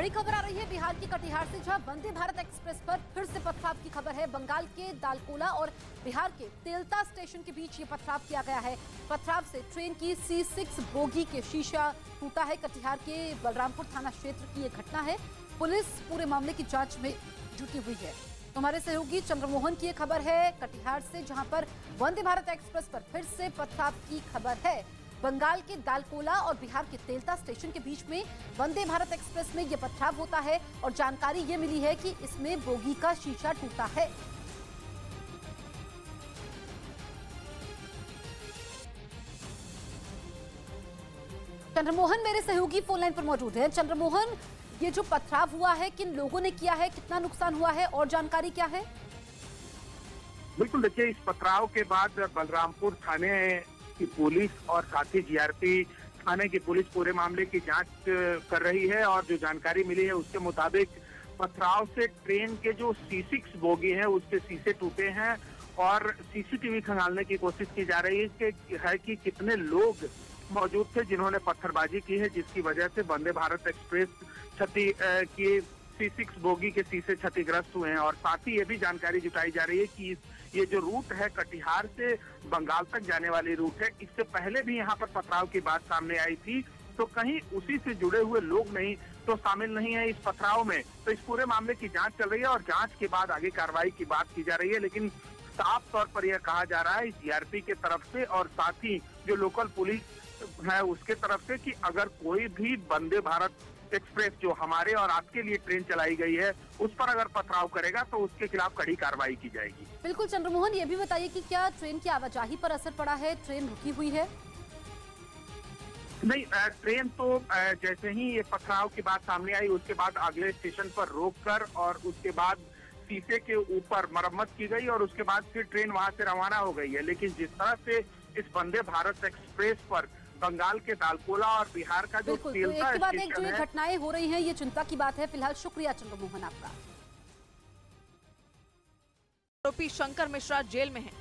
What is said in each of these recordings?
बड़ी खबर आ रही है बिहार के कटिहार से, जहां वंदे भारत एक्सप्रेस पर फिर से पथराव की खबर है। बंगाल के दालकोला और बिहार के तेलता स्टेशन के बीच ये पथराव किया गया है। पथराव से ट्रेन की C6 बोगी के शीशा टूटा है। कटिहार के बलरामपुर थाना क्षेत्र की ये घटना है। पुलिस पूरे मामले की जांच में जुटी हुई है। हमारे सहयोगी चंद्रमोहन की ये खबर है कटिहार से, जहां पर वंदे भारत एक्सप्रेस पर फिर से पथराव की खबर है। बंगाल के दालकोला और बिहार के तेलता स्टेशन के बीच में वंदे भारत एक्सप्रेस में यह पथराव होता है और जानकारी ये मिली है कि इसमें बोगी का शीशा टूटा है। चंद्रमोहन मेरे सहयोगी फोन लाइन पर मौजूद है। चंद्रमोहन, ये जो पथराव हुआ है किन लोगों ने किया है, कितना नुकसान हुआ है और जानकारी क्या है? बिल्कुल, देखिए, इस पथराव के बाद बलरामपुर थाने की पुलिस और साथ ही जीआरपी थाने की पुलिस पूरे मामले की जांच कर रही है और जो जानकारी मिली है उसके मुताबिक पथराव से ट्रेन के जो C6 बोगी है उसके शीशे टूटे हैं और सीसीटीवी खंगालने की कोशिश की जा रही है कि कितने लोग मौजूद थे जिन्होंने पत्थरबाजी की है, जिसकी वजह से वंदे भारत एक्सप्रेस की C6 बोगी के शीशे क्षतिग्रस्त हुए हैं। और साथ ही ये भी जानकारी जुटाई जा रही है कि ये जो रूट है कटिहार से बंगाल तक जाने वाली रूट है, इससे पहले भी यहाँ पर पथराव की बात सामने आई थी, तो कहीं उसी से जुड़े हुए लोग नहीं तो शामिल नहीं है इस पथराव में। तो इस पूरे मामले की जांच चल रही है और जांच के बाद आगे कार्रवाई की बात की जा रही है। लेकिन साफ तौर पर यह कहा जा रहा है जीआरपी के तरफ से और साथ ही जो लोकल पुलिस है उसके तरफ से कि अगर कोई भी वंदे भारत एक्सप्रेस जो हमारे और आपके लिए ट्रेन चलाई गई है उस पर अगर पथराव करेगा तो उसके खिलाफ कड़ी कार्रवाई की जाएगी। बिल्कुल चंद्रमोहन, ये भी बताइए कि क्या ट्रेन की आवाजाही पर असर पड़ा है? ट्रेन रुकी हुई है? नहीं, ट्रेन तो जैसे ही ये पथराव की बात सामने आई उसके बाद अगले स्टेशन पर रोककर और उसके बाद शीशे के ऊपर मरम्मत की गई और उसके बाद फिर ट्रेन वहां से रवाना हो गई है। लेकिन जिस तरह से इस वंदे भारत एक्सप्रेस पर बंगाल के दालकोला और बिहार का जो तेलता एक के बाद एक जो स्टेशन ये है, घटनाएं हो रही हैं ये चिंता की बात है। फिलहाल शुक्रिया चंद्रमोहन आपका। आरोपी शंकर मिश्रा जेल में है।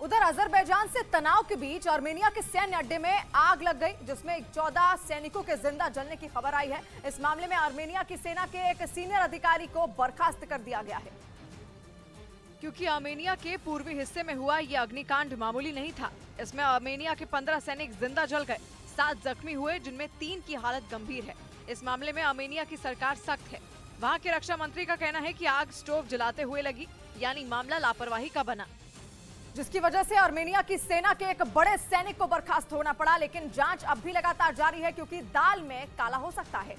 उधर अजरबैजान से तनाव के बीच आर्मेनिया के सैन्य अड्डे में आग लग गई, जिसमें 14 सैनिकों के जिंदा जलने की खबर आई है। इस मामले में आर्मेनिया की सेना के एक सीनियर अधिकारी को बर्खास्त कर दिया गया है। क्योंकि आर्मेनिया के पूर्वी हिस्से में हुआ यह अग्निकांड मामूली नहीं था। इसमें आर्मेनिया के 15 सैनिक जिंदा जल गए, 7 जख्मी हुए, जिनमें 3 की हालत गंभीर है। इस मामले में आर्मेनिया की सरकार सख्त है। वहां के रक्षा मंत्री का कहना है कि आग स्टोव जलाते हुए लगी, यानी मामला लापरवाही का बना, जिसकी वजह से आर्मेनिया की सेना के एक बड़े सैनिक को बर्खास्त होना पड़ा। लेकिन जांच अब भी लगातार जारी है क्योंकि दाल में काला हो सकता है,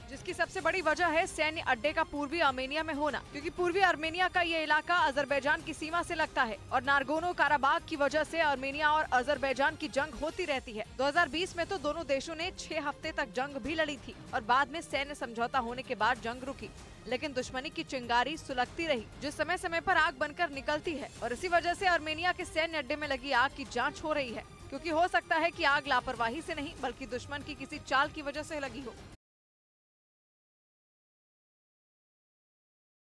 जिसकी सबसे बड़ी वजह है सैन्य अड्डे का पूर्वी आर्मेनिया में होना। क्योंकि पूर्वी आर्मेनिया का ये इलाका अजरबैजान की सीमा से लगता है और नारगोनो काराबाग की वजह से आर्मेनिया और अजरबैजान की जंग होती रहती है। 2020 में तो दोनों देशों ने 6 हफ्ते तक जंग भी लड़ी थी और बाद में सैन्य समझौता होने के बाद जंग रुकी। लेकिन दुश्मनी की चिंगारी सुलगती रही, जो समय समय पर आग बनकर निकलती है। और इसी वजह से आर्मेनिया के सैन्य अड्डे में लगी आग की जांच हो रही है, क्योंकि हो सकता है कि आग लापरवाही से नहीं बल्कि दुश्मन की किसी चाल की वजह से लगी हो।